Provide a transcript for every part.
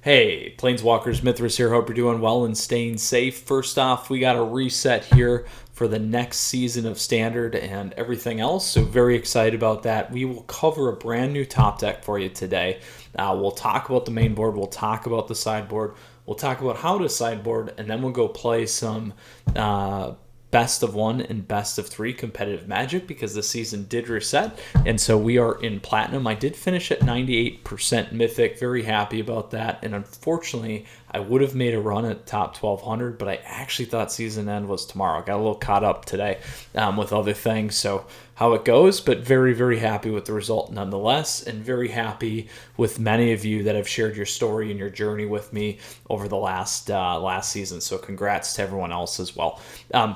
Hey, Planeswalkers, Mithras here. Hope you're doing well and staying safe. First off, we got a reset here for the next season of Standard and everything else, so very excited about that. We will cover a brand new top deck for you today. We'll talk about the main board, we'll talk about the sideboard, we'll talk about how to sideboard, and then we'll go play some best of one and best of three competitive Magic because the season did reset, and so we are in Platinum. I did finish at 98% Mythic, very happy about that, and unfortunately I would have made a run at top 1200, but I actually thought season end was tomorrow. Got a little caught up today with other things, so how it goes, but very, very happy with the result nonetheless, and very happy with many of you that have shared your story and your journey with me over the last season. So congrats to everyone else as well.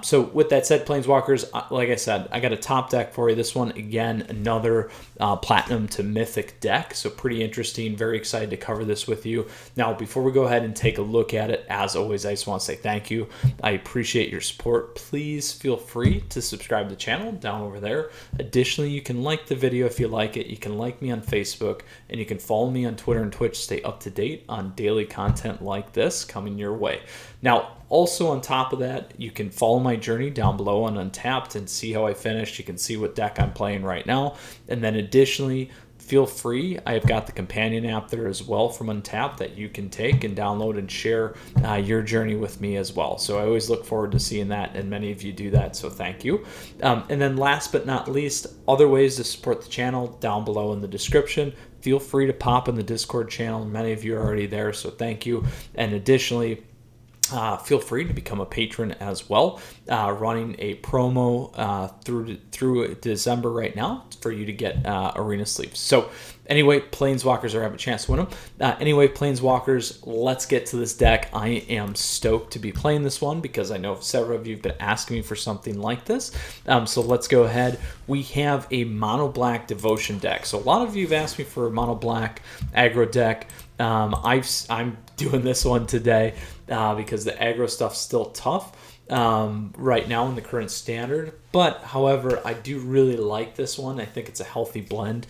So with that said, Planeswalkers, like I said, I got a top deck for you. This one, again, another Platinum to Mythic deck. So pretty interesting. Very excited to cover this with you. Now, before we go ahead and take a look at it, as always, I just want to say thank you. I appreciate your support. Please feel free to subscribe to the channel down over there. Additionally, you can like the video if you like it. You can like me on Facebook, and you can follow me on Twitter and Twitch to stay up to date on daily content like this coming your way. Now, also on top of that, you can follow my journey down below on Untapped and see how I finished. You can see what deck I'm playing right now. And then additionally, feel free, I've got the companion app there as well from Untapped that you can take and download and share your journey with me as well. So I always look forward to seeing that, and many of you do that, so thank you. And then last but not least, other ways to support the channel down below in the description. Feel free to pop in the Discord channel. Many of you are already there, so thank you. And additionally, feel free to become a patron as well. Running a promo through December right now for you to get arena sleeves. So anyway, Planeswalkers have a chance to win them. Anyway, Planeswalkers, let's get to this deck. I am stoked to be playing this one because I know several of you have been asking me for something like this. So let's go ahead. We have a mono black devotion deck. So a lot of you have asked me for a mono black aggro deck. I'm doing this one today because the aggro stuff's still tough right now in the current standard. But however, I do really like this one. I think it's a healthy blend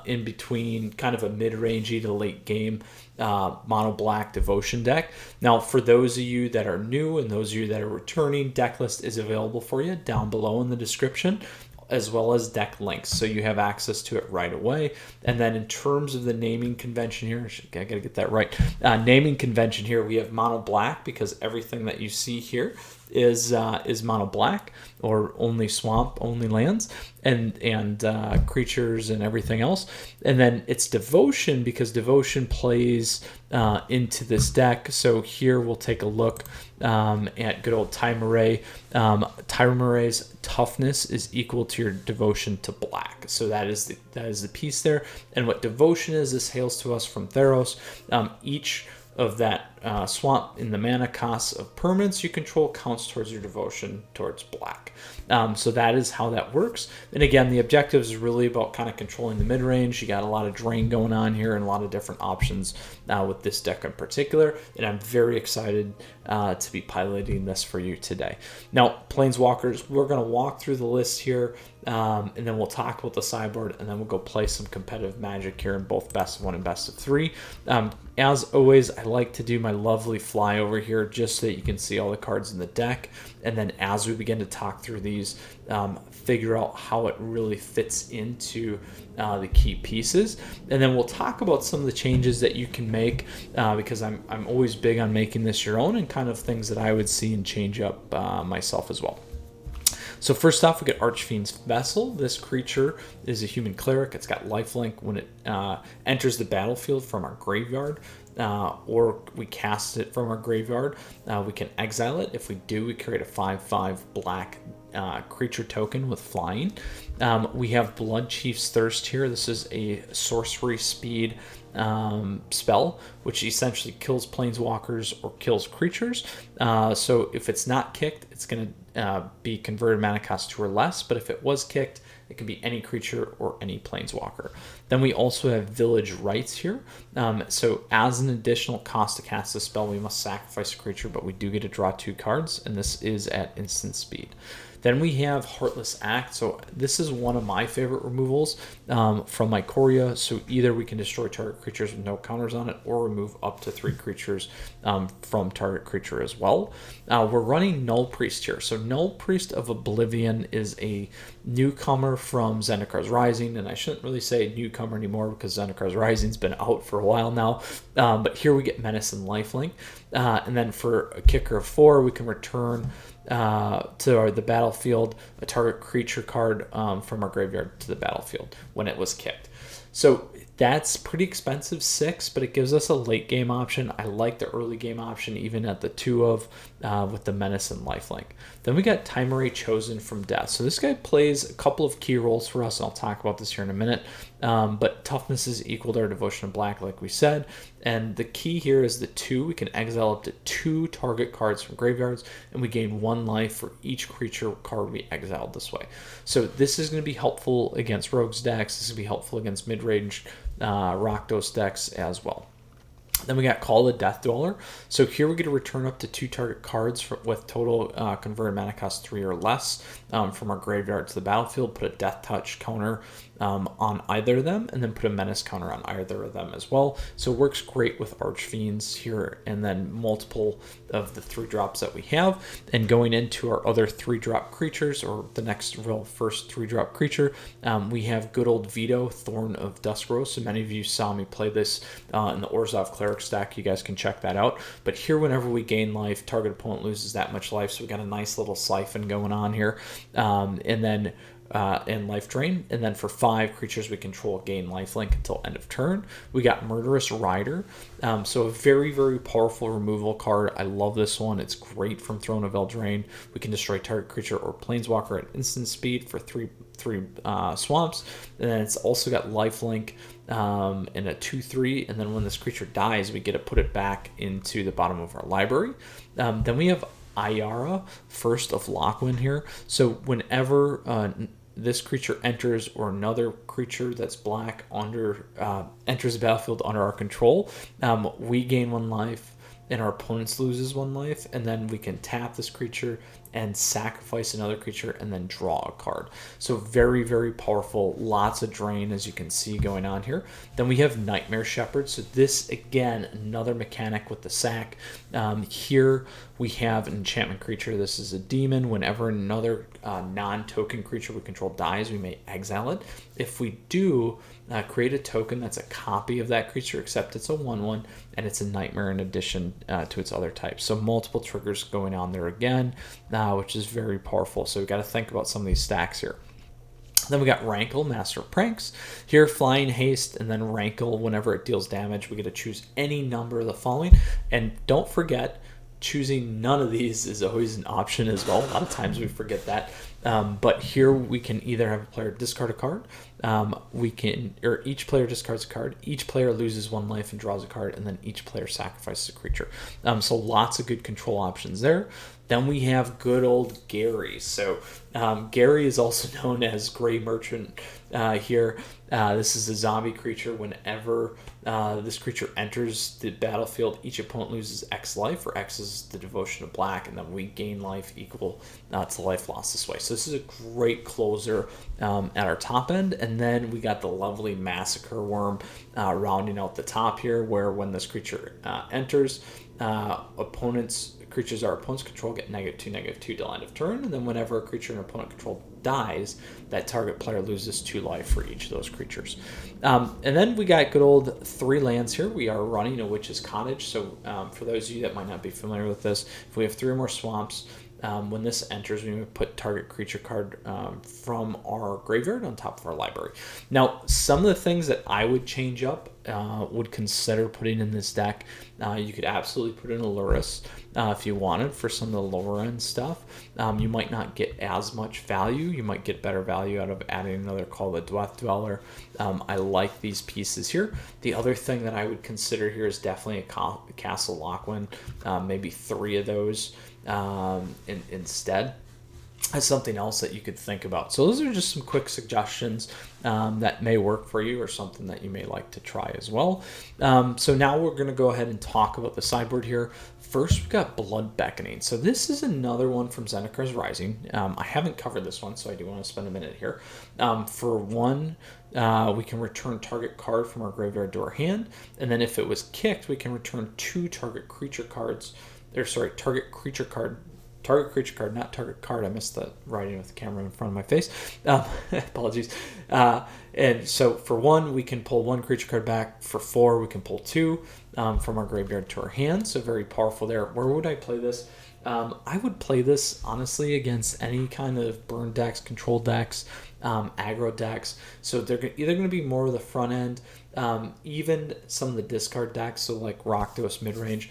in between kind of a mid-rangey to late game mono black devotion deck. Now, for those of you that are new and those of you that are returning, deck list is available for you down below in the description, as well as deck links, so you have access to it right away. And then in terms of the naming convention here, I gotta get that right. Naming convention here, we have mono black because everything that you see here is mono black, or only swamp, only lands, and creatures and everything else. And then it's devotion because devotion plays into this deck. So here we'll take a look at good old Dimir. Dimir's toughness is equal to your devotion to black. So that is the piece there. And what devotion is, this hails to us from Theros. Each of that swamp in the mana costs of permanents you control counts towards your devotion towards black. So that is how that works. And again, the objective is really about kind of controlling the mid-range. You got a lot of drain going on here and a lot of different options with this deck in particular. And I'm very excited to be piloting this for you today. Now, Planeswalkers, we're going to walk through the list here, and then we'll talk about the sideboard, and then we'll go play some competitive Magic here in both best of one and best of three. As always, I like to do my lovely flyover here just so that you can see all the cards in the deck, and then as we begin to talk through these, figure out how it really fits into the key pieces. And then we'll talk about some of the changes that you can make because I'm always big on making this your own and kind of things that I would see and change up myself as well. So first off, we get Archfiend's Vessel. This creature is a human cleric. It's got lifelink. When it enters the battlefield from our graveyard, or we cast it from our graveyard, we can exile it. If we do, we create a 5/5 black creature token with flying. We have Blood Chief's Thirst here. This is a sorcery speed spell, which essentially kills planeswalkers or kills creatures. So if it's not kicked, it's going to be converted mana cost 2 or less, but if it was kicked, it can be any creature or any planeswalker. Then we also have Village Rites here. So as an additional cost to cast a spell, we must sacrifice a creature, but we do get to draw 2 cards, and this is at instant speed. Then we have Heartless Act. So this is one of my favorite removals from my Ikoria. So either we can destroy target creatures with no counters on it, or remove up to 3 creatures from target creature as well. We're running Null Priest here. So Null Priest of Oblivion is a newcomer from Zendikar Rising, and I shouldn't really say newcomer anymore because Zendikar Rising's been out for a while now. But here we get Menace and Lifelink, and then for a kicker of 4, we can return to the battlefield a target creature card from our graveyard to the battlefield when it was kicked. So that's pretty expensive, 6, but it gives us a late game option. I like the early game option, even at the 2 of with the Menace and Lifelink. Then we got Timere Chosen from Death. So this guy plays a couple of key roles for us, and I'll talk about this here in a minute. But toughness is equal to our Devotion of Black, like we said. And the key here is the 2. We can exile up to 2 target cards from graveyards, and we gain 1 life for each creature card we exiled this way. So this is going to be helpful against Rogues decks. This is going to be helpful against mid-range Rakdos decks as well. Then we got Call the Death Dweller. So here we get to return up to 2 target cards with total converted mana cost 3 or less from our graveyard to the battlefield. Put a Death Touch counter on either of them, and then put a Menace counter on either of them as well. So it works great with Archfiends here, and then multiple of the 3 drops that we have. And going into our other 3-drop creatures, or the next real first 3-drop creature, we have good old Vito, Thorn of Duskrose. So many of you saw me play this in the Orzhov Cleric stack. You guys can check that out. But here, whenever we gain life, target opponent loses that much life. So we got a nice little siphon going on here. And then and life drain, and then for 5 creatures we control gain lifelink until end of turn. We got Murderous Rider, so a very, very powerful removal card. I love this one. It's great from Throne of Eldraine. We can destroy target creature or planeswalker at instant speed for 3 swamps, and then it's also got lifelink in a 2/3, and then when this creature dies, we get to put it back into the bottom of our library. Then we have Ayara, First of Lockwyn here. So whenever this creature enters, or another creature that's black enters the battlefield under our control, we gain 1 life, and our opponents loses 1 life, and then we can tap this creature and sacrifice another creature and then draw a card. So very, very powerful. Lots of drain, as you can see, going on here. Then we have Nightmare Shepherd. So this, again, another mechanic with the sack. Here we have an enchantment creature. This is a demon. Whenever another non-token creature we control dies, we may exile it. If we do, create a token that's a copy of that creature, except it's a 1/1, and it's a nightmare in addition to its other types. So multiple triggers going on there again, which is very powerful. So we've got to think about some of these stacks here. Then we got Rankle, Master of Pranks. Here, Flying Haste, and then Rankle, whenever it deals damage, we get to choose any number of the following. And don't forget, choosing none of these is always an option as well. A lot of times we forget that. But here we can either have a player discard a card, or each player discards a card, each player loses 1 life and draws a card, and then each player sacrifices a creature. So lots of good control options there. Then we have good old Gary. So Gary is also known as Grey Merchant here. This is a zombie creature. Whenever this creature enters the battlefield, each opponent loses X life, or X is the Devotion of Black, and then we gain life equal to life lost this way. So this is a great closer at our top end. And then we got the lovely Massacre Worm rounding out the top here, where when this creature enters, creatures our opponents control get -2/-2 till end of turn, and then whenever a creature an opponent control dies, that target player loses 2 life for each of those creatures. And then we got good old 3 lands here. We are running a Witch's Cottage. So for those of you that might not be familiar with this, if we have 3 or more swamps, when this enters, we would put target creature card from our graveyard on top of our library. Now, some of the things that I would change up, would consider putting in this deck, you could absolutely put in Aluris if you wanted for some of the lower end stuff. You might not get as much value. You might get better value out of adding another Call the Death Dweller. I like these pieces here. The other thing that I would consider here is definitely a Castle Lockwyn, maybe 3 of those instead. as something else that you could think about. So those are just some quick suggestions that may work for you, or something that you may like to try as well. So now we're going to go ahead and talk about the sideboard here. First, we've got Blood Beckoning. So this is another one from Zendikar's Rising. I haven't covered this one, so I do want to spend a minute here. For one, we can return target card from our graveyard to our hand, and then if it was kicked, we can return 2 target creature cards. Target creature card. Target creature card, not target card. I missed the writing with the camera in front of my face. Apologies. And so for 1, we can pull 1 creature card back. For 4, we can pull 2 from our graveyard to our hand. So very powerful there. Where would I play this? I would play this, honestly, against any kind of burn decks, control decks, aggro decks. So they're either going to be more of the front end, even some of the discard decks, so like Rakdos midrange,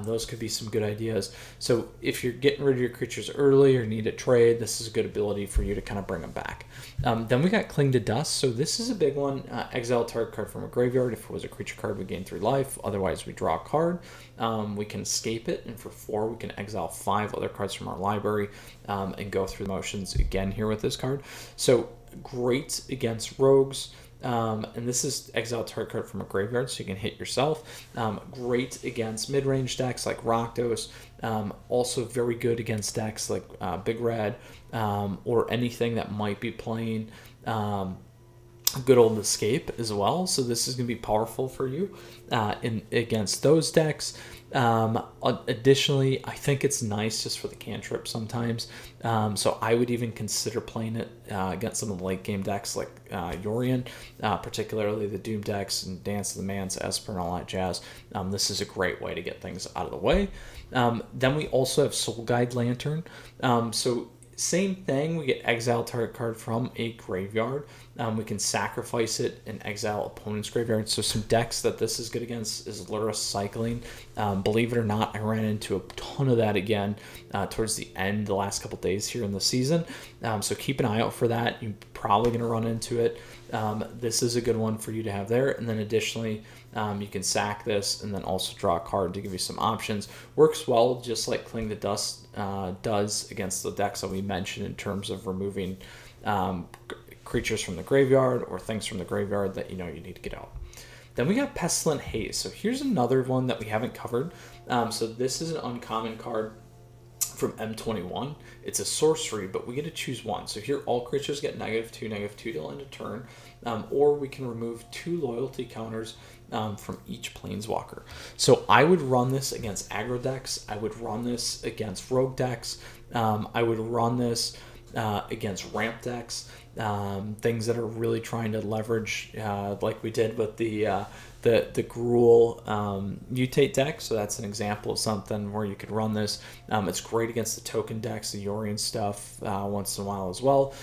those could be some good ideas. So if you're getting rid of your creatures early or need a trade, this is a good ability for you to kind of bring them back. Then we got Cling to Dust. So this is a big one. Exile target card from a graveyard. If it was a creature card, we gain 3 life. Otherwise, we draw a card. We can escape it, and for 4, we can exile 5 other cards from our library and go through the motions again here with this card. So great against rogues. And this is exile target card from a graveyard, so you can hit yourself. Great against mid-range decks like Rakdos. Also very good against decks like Big Red, or anything that might be playing good old Escape as well. So this is going to be powerful for you against those decks. Additionally, I think it's nice just for the cantrip sometimes. So I would even consider playing it against some of the late game decks like Yorion, particularly the Doom decks and Dance of the Mans, Esper, and all that jazz. This is a great way to get things out of the way. Then we also have Soul Guide Lantern. So same thing, we get exile target card from a graveyard. We can sacrifice it and exile opponent's graveyard. So some decks that this is good against is Lurrus Cycling. Believe it or not, I ran into a ton of that again towards the end, the last couple days here in the season. So keep an eye out for that. You're probably going to run into it. This is a good one for you to have there. And then additionally, you can sack this and then also draw a card to give you some options. Works well, just like Cling to Dust does against the decks that we mentioned in terms of removing creatures from the graveyard or things from the graveyard that you know you need to get out. Then we got Pestilent Haze. So here's another one that we haven't covered. So this is an uncommon card from M21. It's a sorcery, but we get to choose one. So here all creatures get -2/-2 till end of turn, or we can remove 2 loyalty counters from each planeswalker. So I would run this against aggro decks. I would run this against rogue decks. I would run this against ramp decks, things that are really trying to leverage, like we did with the Gruul mutate deck. So that's an example of something where you could run this. It's great against the token decks, the Yorion stuff once in a while as well.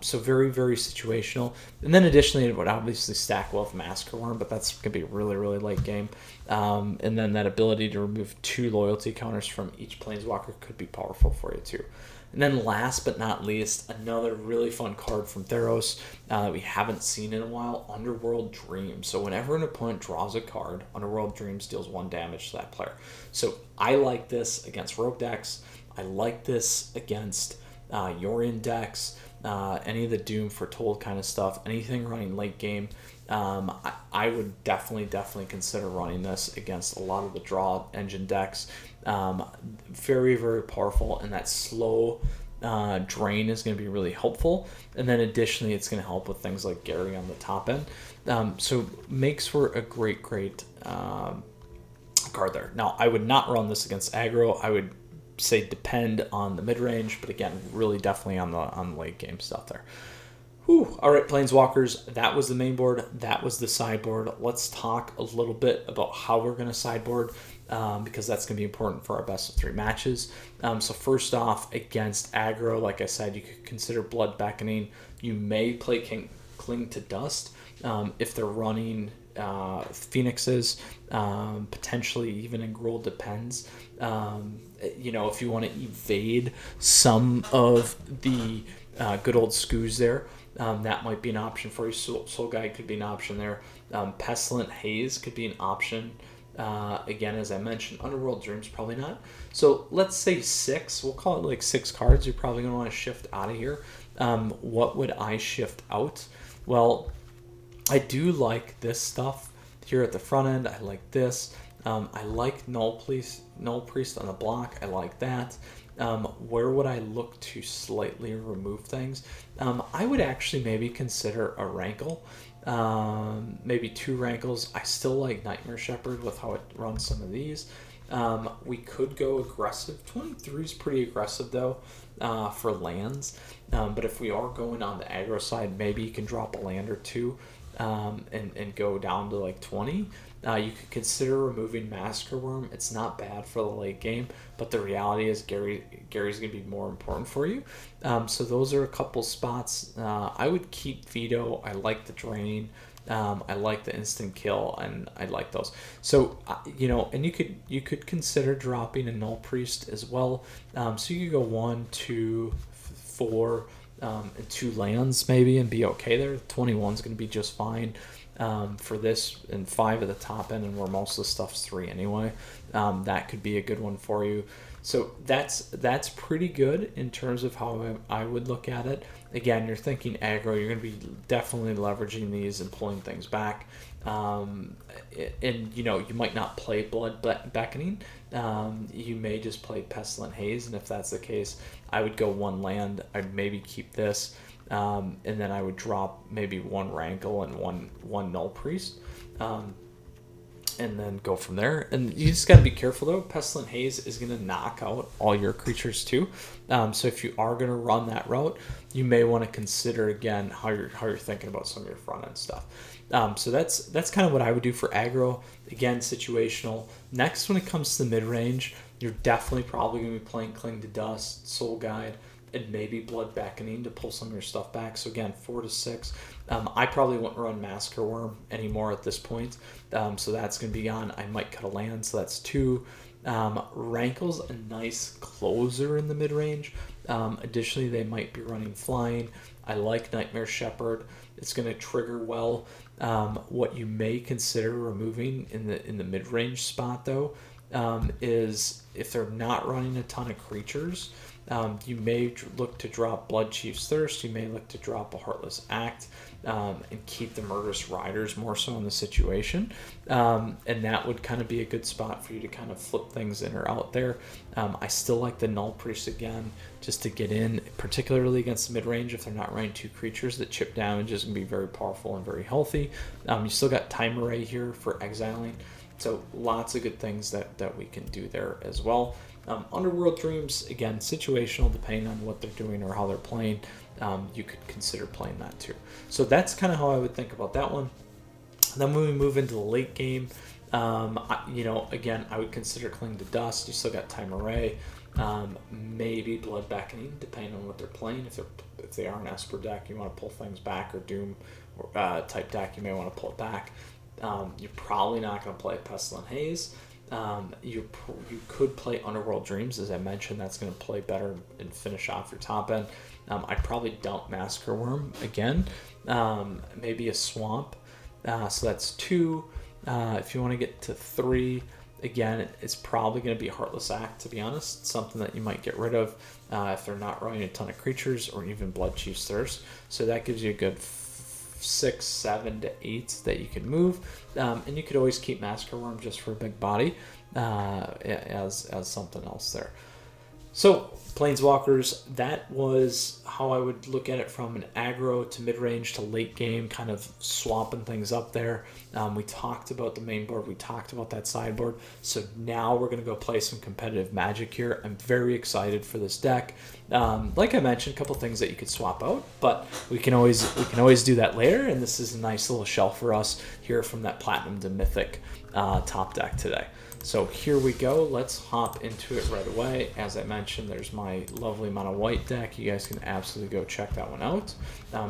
So very, very situational. And then additionally, it would obviously stack well with Massacre Worm, but that's going to be really, really late game. And then that ability to remove 2 loyalty counters from each planeswalker could be powerful for you too. And then last but not least, another really fun card from Theros that we haven't seen in a while, Underworld Dreams. So whenever an opponent draws a card, Underworld Dreams deals 1 damage to that player. So I like this against rogue decks. I like this against Yorion decks, any of the Doom Foretold kind of stuff, anything running late game. I would definitely consider running this against a lot of the draw engine decks. Very, very powerful, and that slow drain is going to be really helpful. And then additionally, it's going to help with things like Gary on the top end. So makes for a great card there. Now, I would not run this against aggro. I would say depend on the mid-range, but again, really definitely on the late game stuff there. Whew. All right, Planeswalkers, that was the main board. That was the sideboard. Let's talk a little bit about how we're going to sideboard, because that's going to be important for our best of 3 matches. So first off, against aggro, like I said, you could consider Blood Beckoning. You may play Cling to Dust if they're running Phoenixes, potentially even in Gruul, depends. If you want to evade some of the good old Skoos there, that might be an option for you. Soul Guide could be an option there. Pestilent Haze could be an option Again, as I mentioned, Underworld Dreams probably not. So let's say 6. We'll call it like 6 cards. You're probably going to want to shift out of here. What would I shift out? Well, I do like this stuff here at the front end. I like this. I like Null Priest on the block. I like that. Where would I look to slightly remove things? I would actually maybe consider a Rankle. Maybe 2 Rankles. I still like Nightmare Shepherd with how it runs some of these. We could go aggressive. 23 is pretty aggressive though for lands. But if we are going on the aggro side, maybe you can drop a land or 2 and go down to like 20. You could consider removing Massacre Worm. It's not bad for the late game, but the reality is Gary's going to be more important for you. So those are a couple spots. I would keep Veto. I like the Drain. I like the instant kill, and I like those. So and you could consider dropping a Null Priest as well. So you could go 1, 2, 4. And 2 lands maybe and be okay there. 21 is going to be just fine for this, and 5 at the top end, and where most of the stuff's 3 anyway. That could be a good one for you. So that's pretty good in terms of how I would look at it. Again, you're thinking aggro. You're going to be definitely leveraging these and pulling things back. And you might not play Blood Beckoning. You may just play Pestilent Haze, and if that's the case, I would go 1 land. I'd maybe keep this, and then I would drop maybe 1 Rankle and one Null Priest, and then go from there. And you just got to be careful though. Pestilent Haze is going to knock out all your creatures too. So if you are going to run that route, you may want to consider again how you're thinking about some of your front end stuff. So that's kind of what I would do for aggro. Again, situational. Next, when it comes to the mid range, you're definitely probably going to be playing Cling to Dust, Soul Guide, and maybe Blood Beckoning to pull some of your stuff back. So again, 4 to 6. I probably wouldn't run Massacre Worm anymore at this point. So that's going to be gone. I might cut a land, so that's 2. Rankle's a nice closer in the mid range. Additionally, they might be running Flying. I like Nightmare Shepherd. It's going to trigger well. What you may consider removing in the mid range spot though is if they're not running a ton of creatures. You may look to drop Blood Chief's Thirst. You may look to drop a Heartless Act and keep the Murderous Riders more so in the situation. And that would kind of be a good spot for you to kind of flip things in or out there. I still like the Null Priest again, just to get in, particularly against the mid-range. If they're not running 2 creatures, that chip damage is going to be very powerful and very healthy. You still got Time Array here for exiling. So lots of good things that we can do there as well. Underworld Dreams, again, situational, depending on what they're doing or how they're playing. You could consider playing that too. So that's kind of how I would think about that one. Then when we move into the late game, again, I would consider Cling to Dust. You still got Time Array, maybe Blood Beckoning, depending on what they're playing. If they are an Esper deck, you want to pull things back, or Doom type deck, you may want to pull it back. You're probably not going to play Pestilent Haze. You could play Underworld Dreams, as I mentioned. That's going to play better and finish off your top end. I'd probably dump Massacre Worm again. Maybe a Swamp. So that's 2. If you want to get to 3, again, it's probably going to be Heartless Act, to be honest. Something that you might get rid of if they're not running a ton of creatures, or even Blood Chief's Thirst. So that gives you a good 6, 7 to 8 that you can move, and you could always keep Massacre Worm just for a big body as something else there. So Planeswalkers, that was how I would look at it from an aggro to mid-range to late game, kind of swapping things up there. We talked about the main board, we talked about that sideboard, so now we're going to go play some competitive Magic here. I'm very excited for this deck. Like I mentioned, a couple things that you could swap out, but we can always do that later, and this is a nice little shelf for us here from that Platinum to Mythic top deck today. So here we go. Let's hop into it right away. As I mentioned, there's my lovely Mono White deck. You guys can absolutely go check that one out.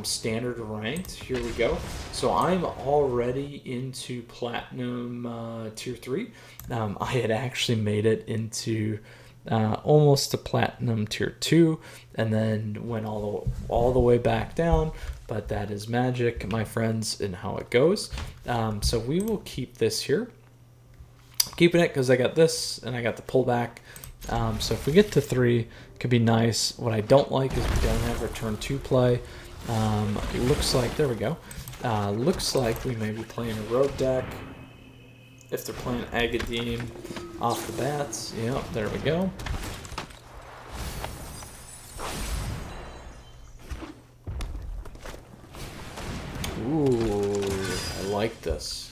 Standard ranked. Here we go. So I'm already into Platinum Tier 3. I had actually made it into almost to Platinum Tier 2, and then went all the way back down. But that is magic, my friends, and how it goes. So we will keep this here. Keeping it because I got this and I got the pullback. So if we get to 3, it could be nice. What I don't like is we don't have return 2 play. Looks like, there we go. Looks like we may be playing a rogue deck. If they're playing Agadine off the bats, yeah, there we go. Ooh, I like this.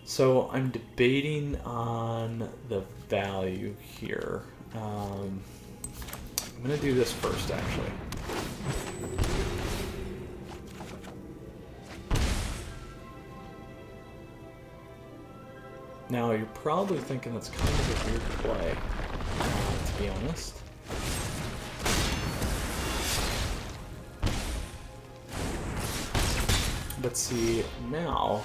So I'm debating on the value here. I'm going to do this first, actually. Now, you're probably thinking that's kind of a weird play, to be honest. But see, now...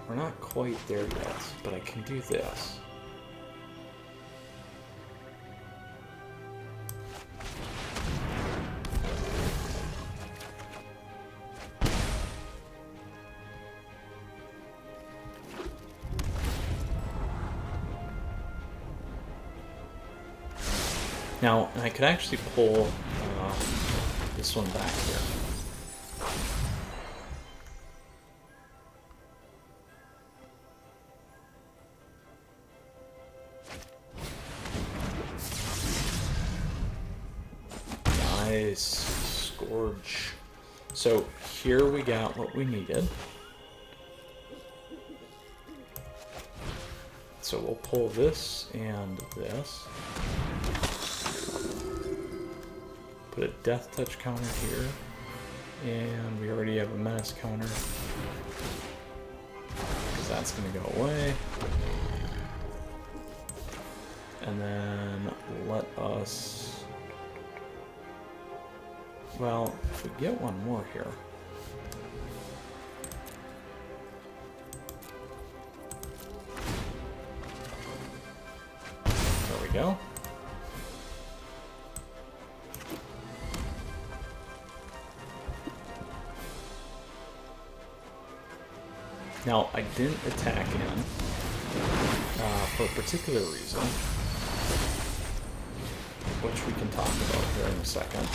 We're not quite there yet, but I can do this. Now, I could actually pull this one back here. Nice. Scourge. So here we got what we needed. So we'll pull this and this. Put a death touch counter here. And we already have a menace counter. Because that's going to go away. And then let us... Well, if we get one more here. There we go. Now, I didn't attack in for a particular reason, which we can talk about here in a second.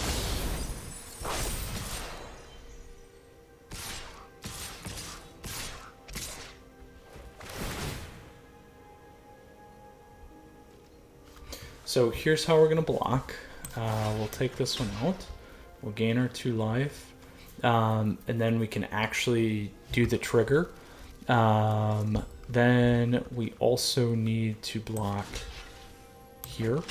So here's how we're going to block. We'll take this one out. We'll gain our 2 life. And then we can actually do the trigger. Then we also need to block here.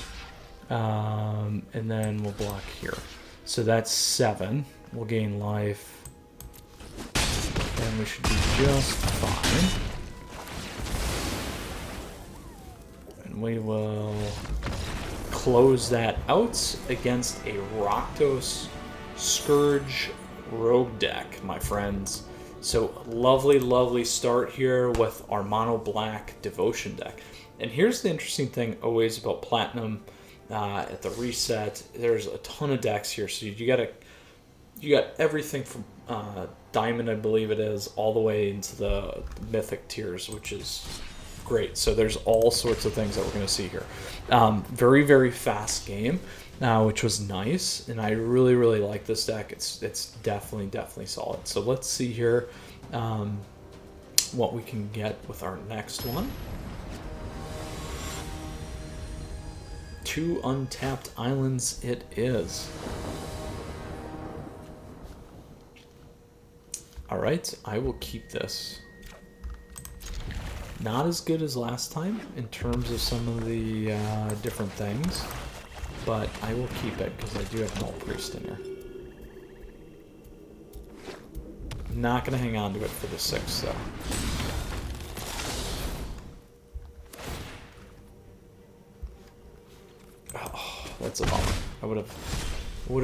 And then we'll block here. So that's 7. We'll gain life. And we should be just fine. And we will close that out against a Rakdos Rogues rogue deck, my friends. So lovely, lovely start here with our mono black devotion deck. And here's the interesting thing always about Platinum at the reset. There's a ton of decks here, so you got everything from Diamond, I believe it is, all the way into the Mythic tiers, which is great. So there's all sorts of things that we're going to see here. Very, very fast game, which was nice, and I really, really like this deck. It's definitely solid. So let's see here what we can get with our next one. 2 untapped islands it is. Alright, I will keep this. Not as good as last time in terms of some of the different things, but I will keep it because I do have Null Priest in here. I'm not going to hang on to it for the 6, though. Oh, that's a bummer. I would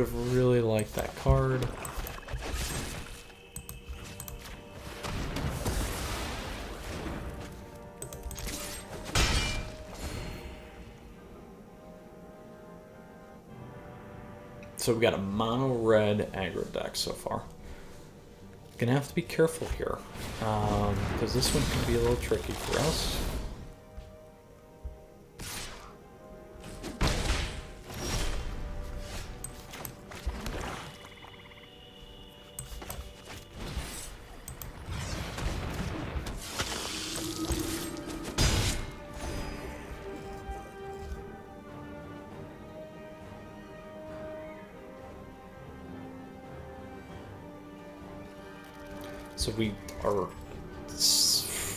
have really liked that card. So we got a mono red aggro deck so far. Gonna have to be careful here, because this one can be a little tricky for us. So we are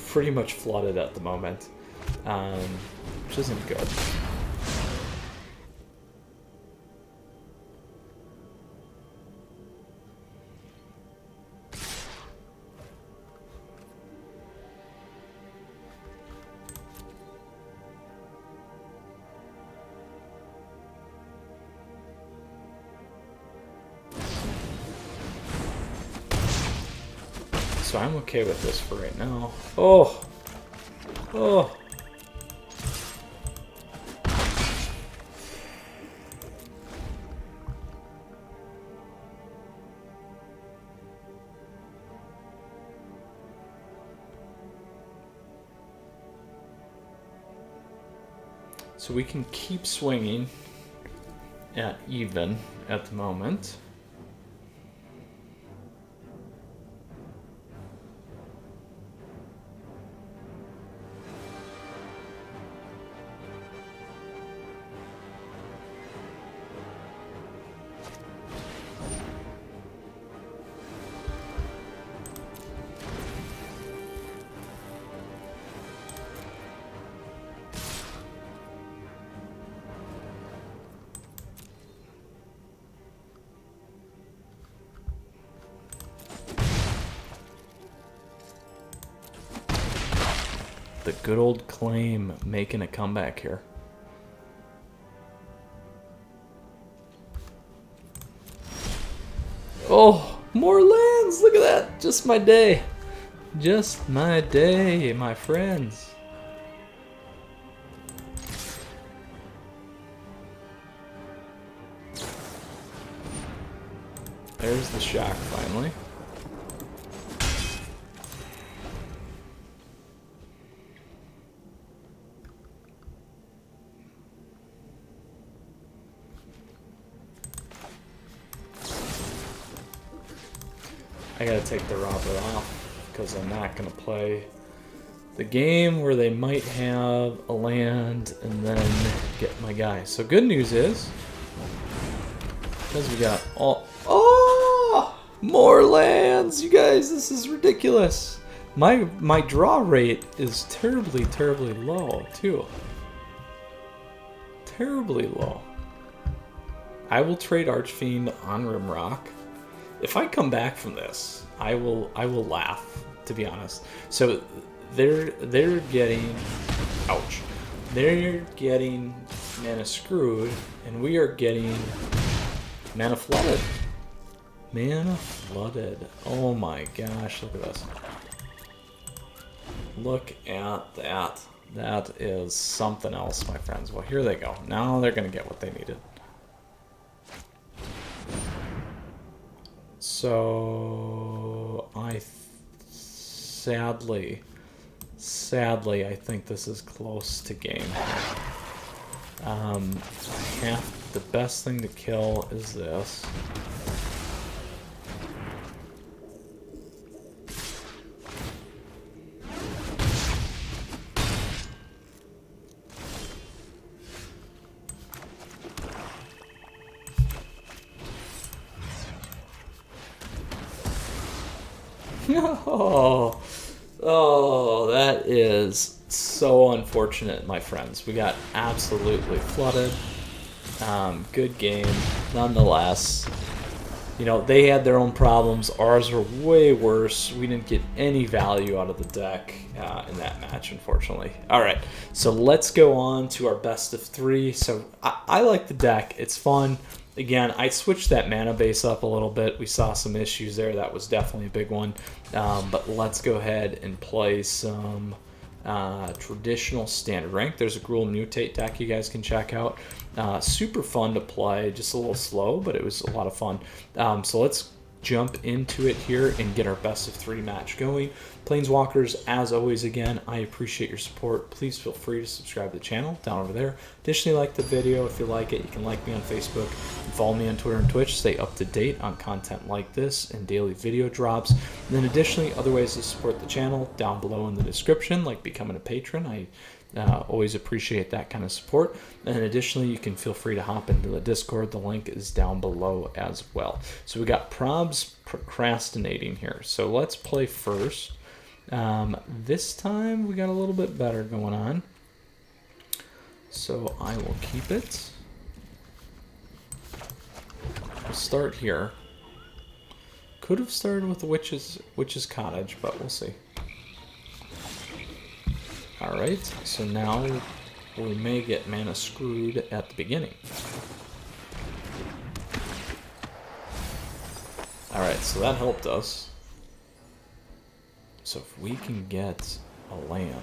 pretty much flooded at the moment, which isn't good. So I'm okay with this for right now. Oh! Oh! So we can keep swinging at even at the moment. The good old claim making a comeback here. Oh, more lands! Look at that! Just my day. Just my day, my friends. There's the shock finally. I gotta take the robber off because I'm not gonna play the game where they might have a land and then get my guy. So good news is, because we got all... Oh! More lands! You guys, this is ridiculous. My draw rate is terribly, terribly low, too. Terribly low. I will trade Archfiend on Rimrock. If I come back from this, I will laugh, to be honest. So they're getting, ouch. They're getting mana screwed, and we are getting mana flooded. Mana flooded. Oh my gosh, look at this. Look at that. That is something else, my friends. Well, here they go. Now they're going to get what they needed. So, sadly, I think this is close to game. The best thing to kill is this. Oh, that is so unfortunate, my friends. We got absolutely flooded. Good game, nonetheless. You know, they had their own problems. Ours were way worse. We didn't get any value out of the deck in that match, unfortunately. All right, so let's go on to our best of 3. So I like the deck. It's fun. Again, I switched that mana base up a little bit. We saw some issues there. That was definitely a big one. But let's go ahead and play some traditional standard rank. There's a Gruul Mutate deck you guys can check out. Super fun to play, just a little slow, but it was a lot of fun. So let's jump into it here and get our best of 3 match going. Planeswalkers, as always, again, I appreciate your support. Please feel free to subscribe to the channel down over there. Additionally, like the video if you like it. You can like me on Facebook and follow me on Twitter and Twitch. Stay up to date on content like this and daily video drops. And then additionally, other ways to support the channel down below in the description, like becoming a patron. I always appreciate that kind of support. And additionally, you can feel free to hop into the Discord. The link is down below as well. So we got Probs procrastinating here. So let's play first. This time we got a little bit better going on. So I will keep it. We'll start here. Could have started with the Witch's Cottage, but we'll see. Alright, so now we may get mana screwed at the beginning. Alright, so that helped us. So if we can get a land.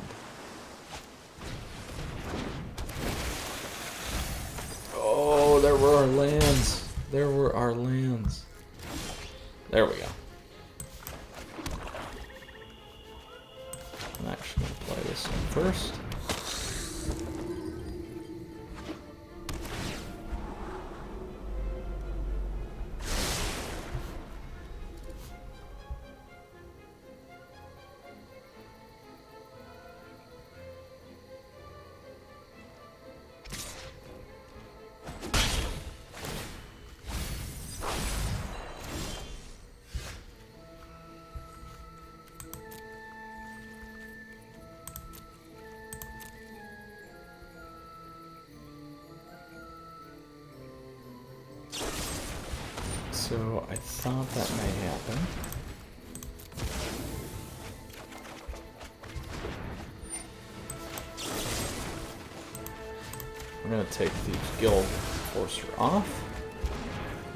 Oh, there were our lands. There were our lands. There we go. I'm actually going to play this one first. So I thought that may happen. We're going to take the Guild Forcer off.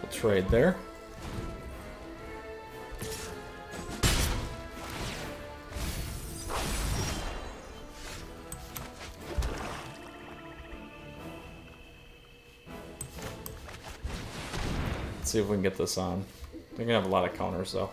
We'll trade there. See if we can get this on. They're gonna have a lot of counters though.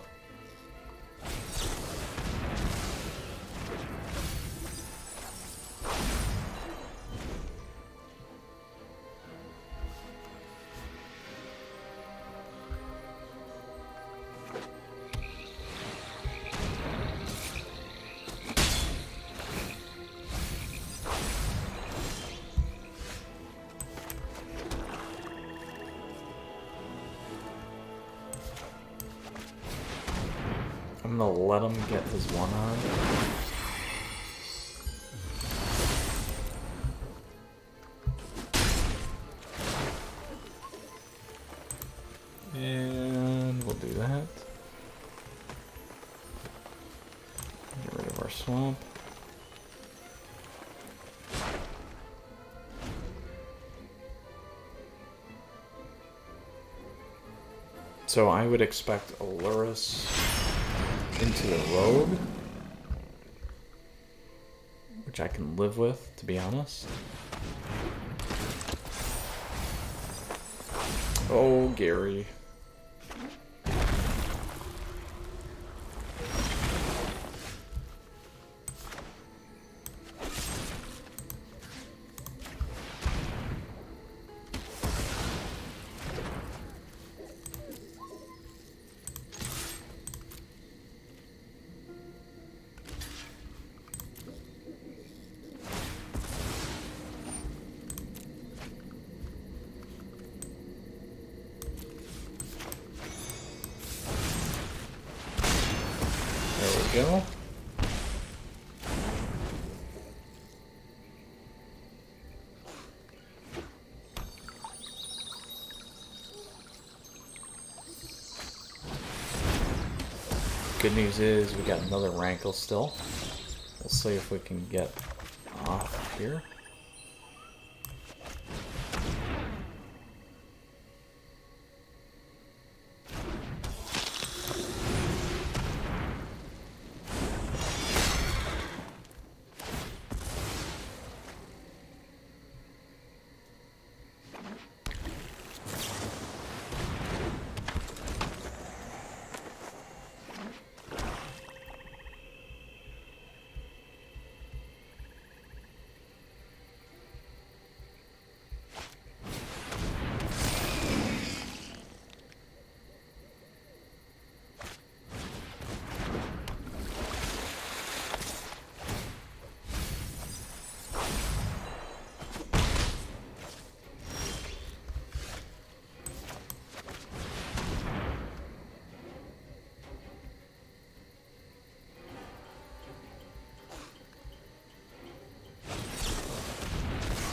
I'm gonna let him get his one on. And we'll do that. Get rid of our swamp. So I would expect Aluris into the Rogue, which I can live with, to be honest. Oh, Gary. There we go. Good news is we got another rankle still. We'll see if we can get off here.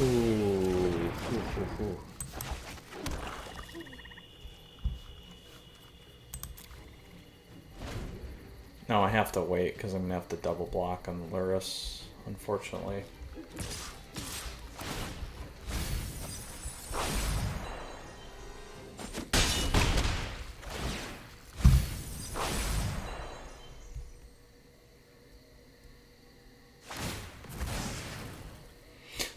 Ooh. Now I have to wait because I'm going to have to double block on the Luris, unfortunately.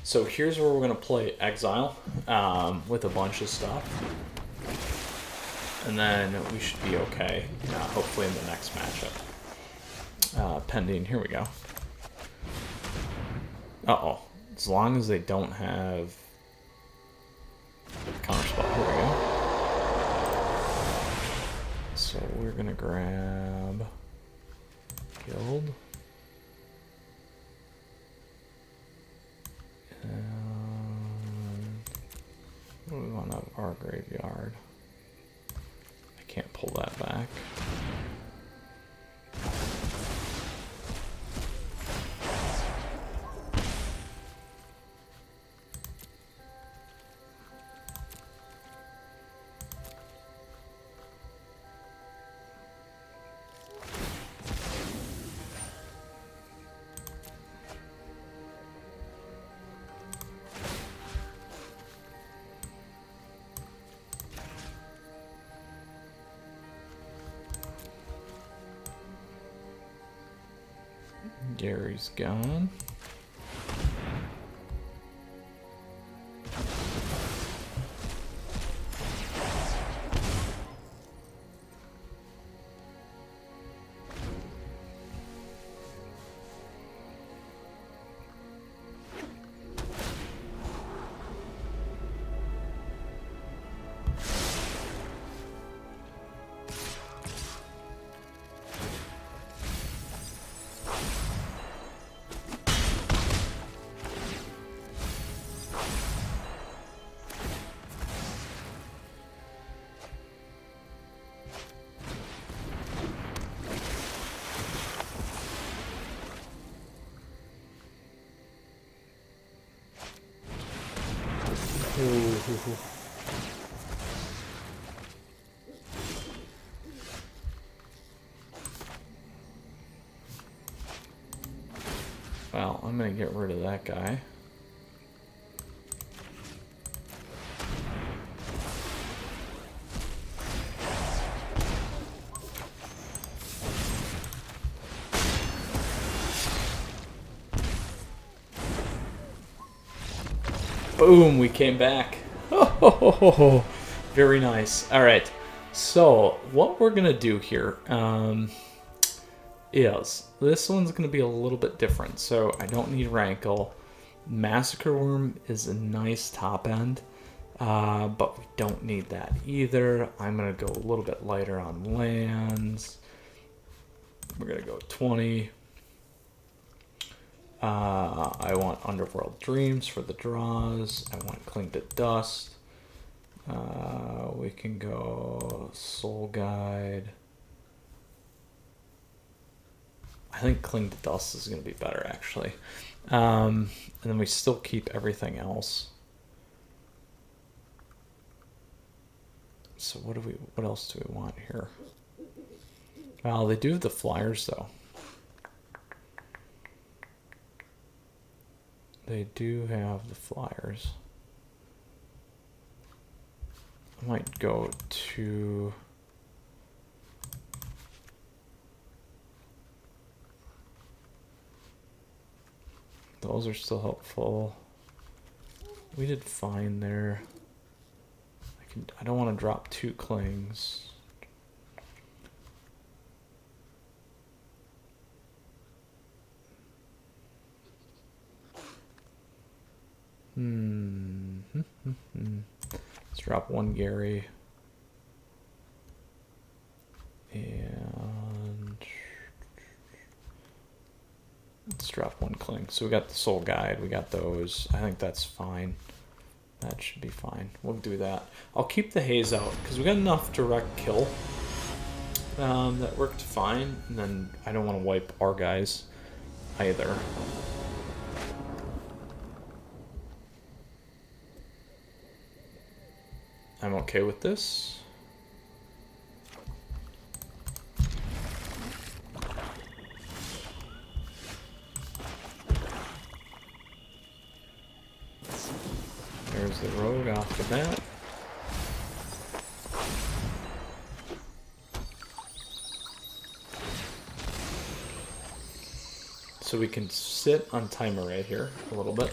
So here's where we're going to play Exile with a bunch of stuff. And then we should be okay, hopefully in the next matchup. Pending, here we go. Uh-oh. As long as they don't have counterspell. Here we go. So we're going to grab Guild. What do we want out of our graveyard? I can't pull that back. Gary's gone. Well, I'm gonna get rid of that guy. Boom, we came back. Oh, very nice. All right, so what we're gonna do here is this one's gonna be a little bit different. So I don't need Rankle. Massacre Worm is a nice top end, but we don't need that either. I'm gonna go a little bit lighter on lands. We're gonna go 20. I want Underworld Dreams for the draws. I want Cling to Dust. We can go Soul Guide. I think Cling to Dust is going to be better, actually. And then we still keep everything else. So what else do we want here? Well, they do have the flyers, though. They do have the flyers. I might go to... Those are still helpful. We did fine there. I don't want to drop 2 clings. Let's drop 1 Gary. And let's drop 1 cling. So we got the Soul Guide, we got those. I think that's fine. That should be fine. We'll do that. I'll keep the haze out because we got enough direct kill that worked fine. And then I don't want to wipe our guys either. I'm okay with this. There's the rogue off the bat. So we can sit on timer right here a little bit.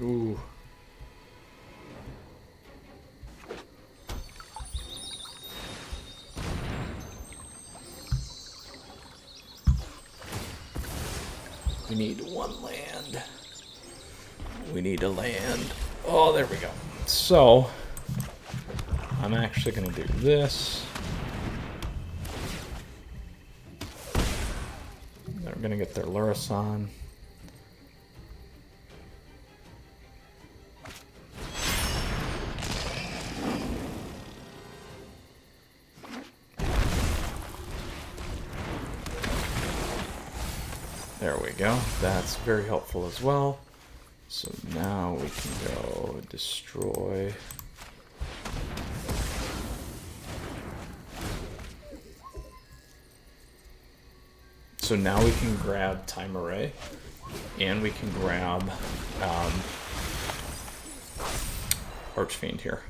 Ooh. We need 1 land. We need a land. Oh, there we go. So, I'm actually going to do this. They're going to get their Luris on. There we go. That's very helpful as well. So now we can go destroy. So now we can grab Time Array, and we can grab Archfiend here.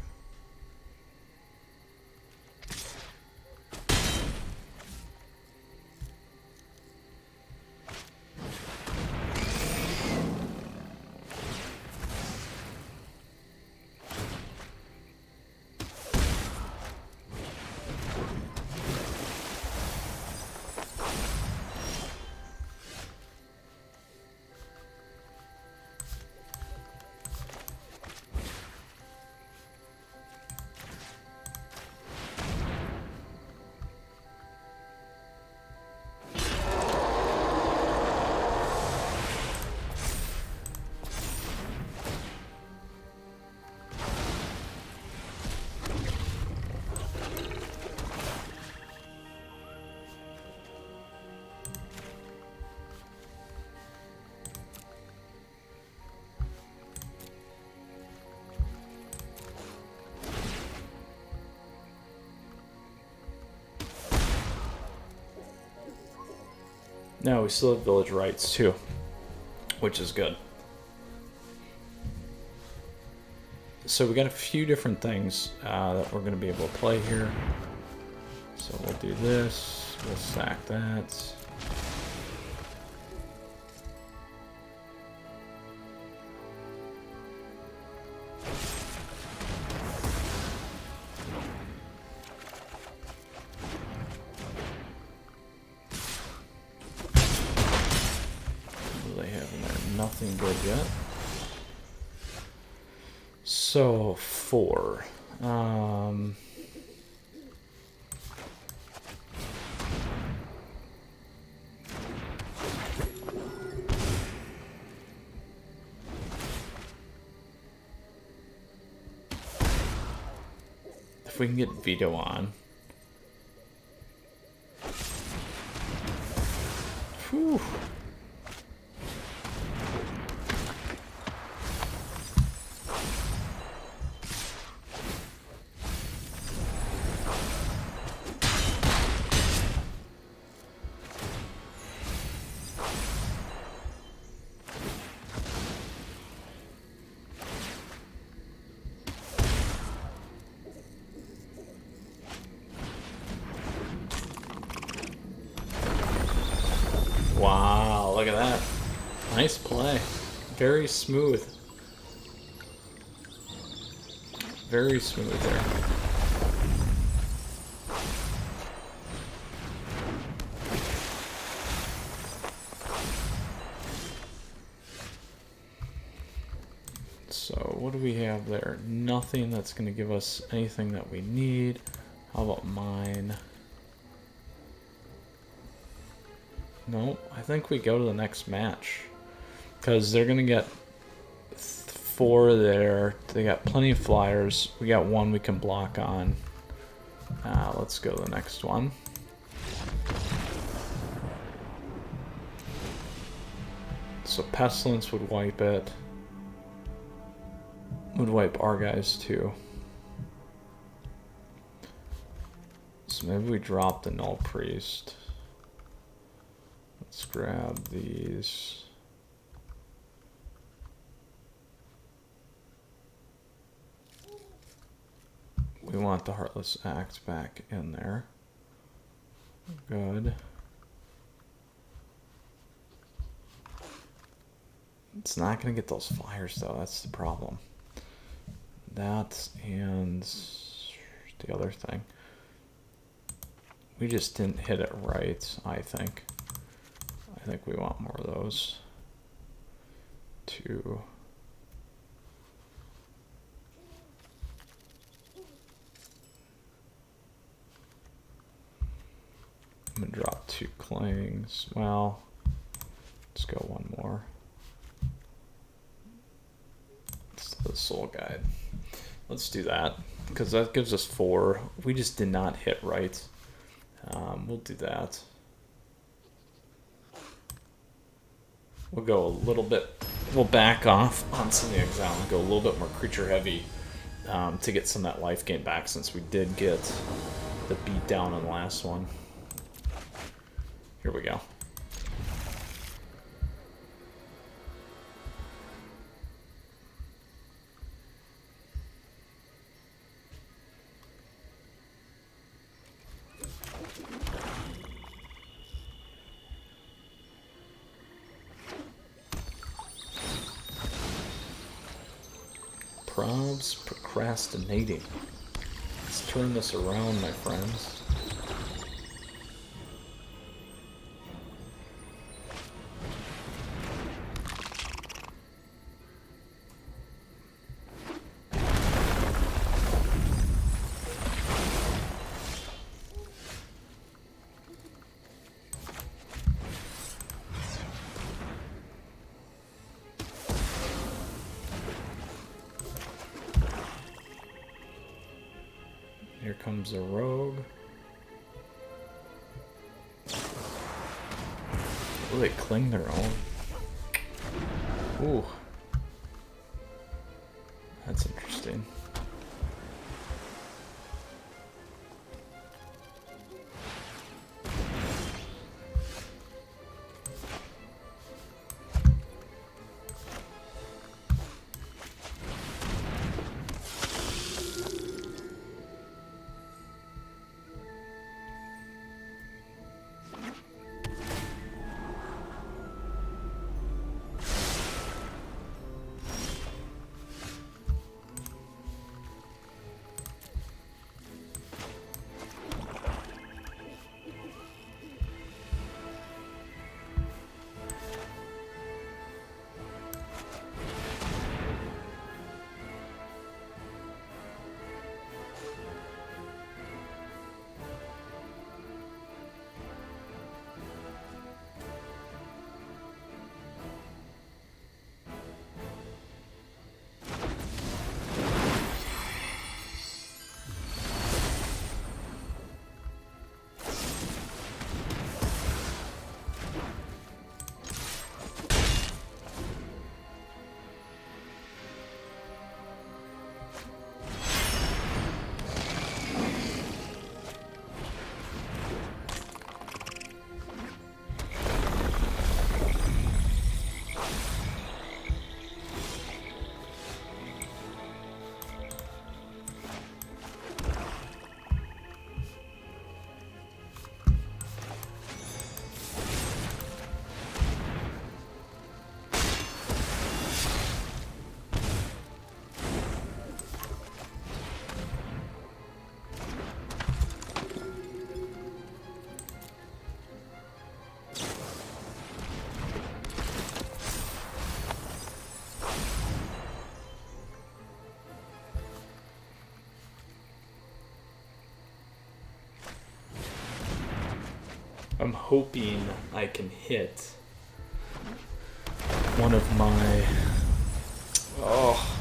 No, we still have village rights too, which is good. So we got a few different things that we're going to be able to play here. So we'll do this, we'll sack that. Nothing good yet. So 4. If we can get veto on. Whew. Wow, look at that. Nice play. Very smooth. Very smooth there. So what do we have there? Nothing that's going to give us anything that we need. How about mine? Nope, I think we go to the next match. Because they're going to get 4 there. They got plenty of flyers. We got 1 we can block on. Let's go to the next one. So Pestilence would wipe it. Would wipe our guys too. So maybe we drop the Null Priest. Let's grab these. We want the Heartless Act back in there. Good. It's not going to get those flyers though, that's the problem. That and the other thing. We just didn't hit it right, I think. I think we want more of those. 2. I'm gonna drop 2 clings. Well, let's go 1 more. It's the Soul Guide. Let's do that, because that gives us 4. We just did not hit right. We'll do that. We'll go a little bit, we'll back off on some of the exile and go a little bit more creature heavy to get some of that life gain back, since we did get the beat down on the last one. Here we go. Probs procrastinating. Let's turn this around, my friends. Here comes a rogue. Oh, they cling their own. Ooh. That's interesting. I'm hoping I can hit one of my... Oh...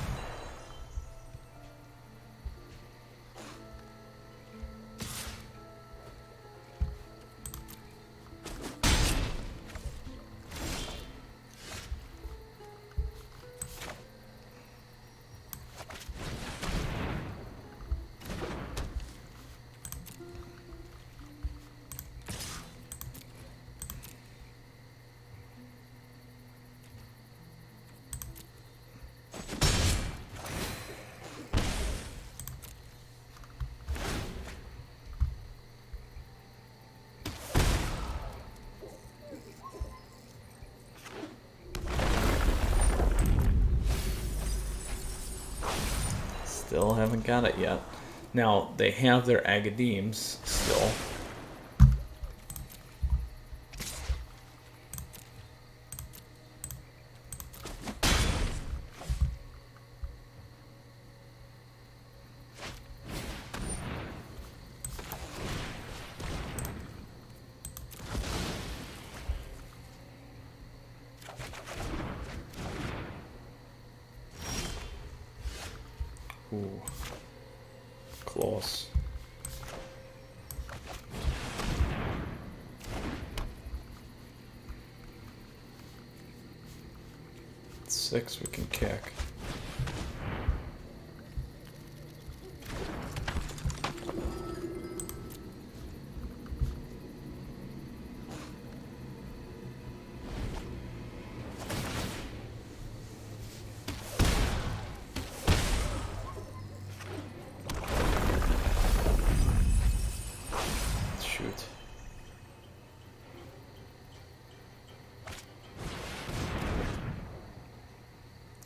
Still haven't got it yet. Now, they have their Agadeems still. Ooh, close. Six we can kick.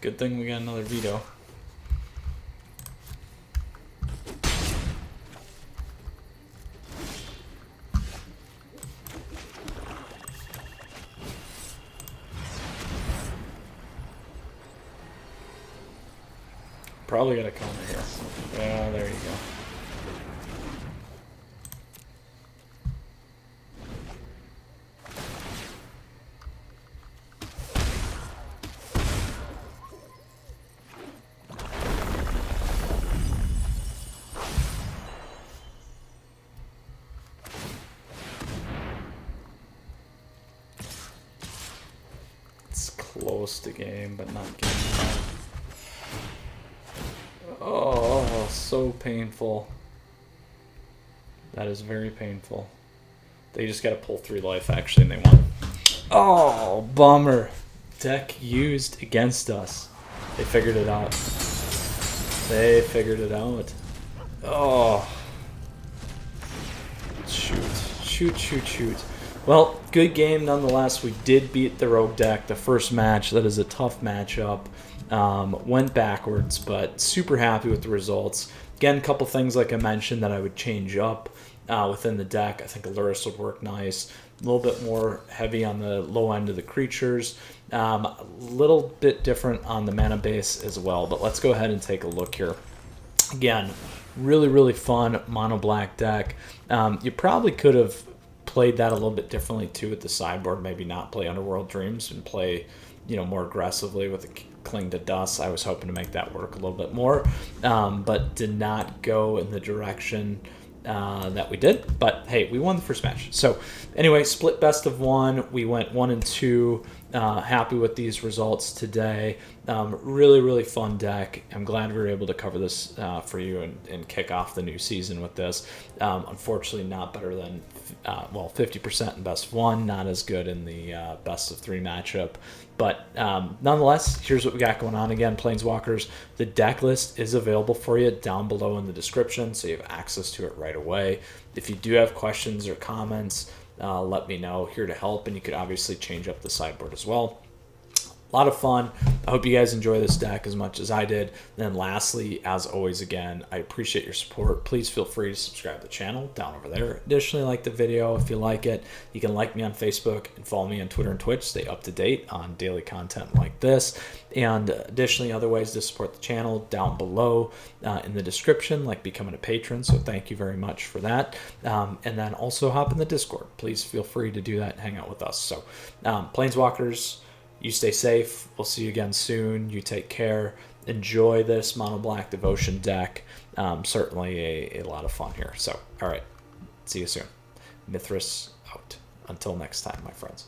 Good thing we got another veto. Probably got a counter here. Yeah, there you go. Close to game, but not game. Oh, so painful. That is very painful. They just got to pull 3 life, actually, and they won. Oh, bummer. Deck used against us. They figured it out. They figured it out. Oh. Shoot. Well, good game nonetheless. We did beat the Rogue deck the first match. That is a tough matchup. Went backwards, but super happy with the results. Again, a couple things like I mentioned that I would change up within the deck. I think Aluris would work nice. A little bit more heavy on the low end of the creatures. A little bit different on the mana base as well. But let's go ahead and take a look here. Again, really fun mono black deck. You probably could have played that a little bit differently too with the sideboard. Maybe not play Underworld Dreams and play, more aggressively with the Cling to Dust. I was hoping to make that work a little bit more, but did not go in the direction that we did. But hey, we won the first match. So anyway, split best of 1. We went 1 and 2. Happy with these results today. Really fun deck. I'm glad we were able to cover this for you and kick off the new season with this. Unfortunately, not better than 50% in best of 1. Not as good in the best of 3 matchup. But nonetheless, here's what we got going on. Again, Planeswalkers, the deck list is available for you down below in the description, so you have access to it right away. If you do have questions or comments, let me know. Here to help, and you could obviously change up the sideboard as well. A lot of fun. I hope you guys enjoy this deck as much as I did. And then lastly, as always, again, I appreciate your support. Please feel free to subscribe to the channel down over there. Additionally, like the video if you like it. You can like me on Facebook and follow me on Twitter and Twitch. Stay up to date on daily content like this. And additionally, other ways to support the channel down below in the description, like becoming a patron. So thank you very much for that. And then also hop in the Discord. Please feel free to do that and hang out with us. So Planeswalkers, you stay safe. We'll see you again soon. You take care. Enjoy this Mono Black Devotion deck. Certainly a lot of fun here. So, all right. See you soon. Mithras out. Until next time, my friends.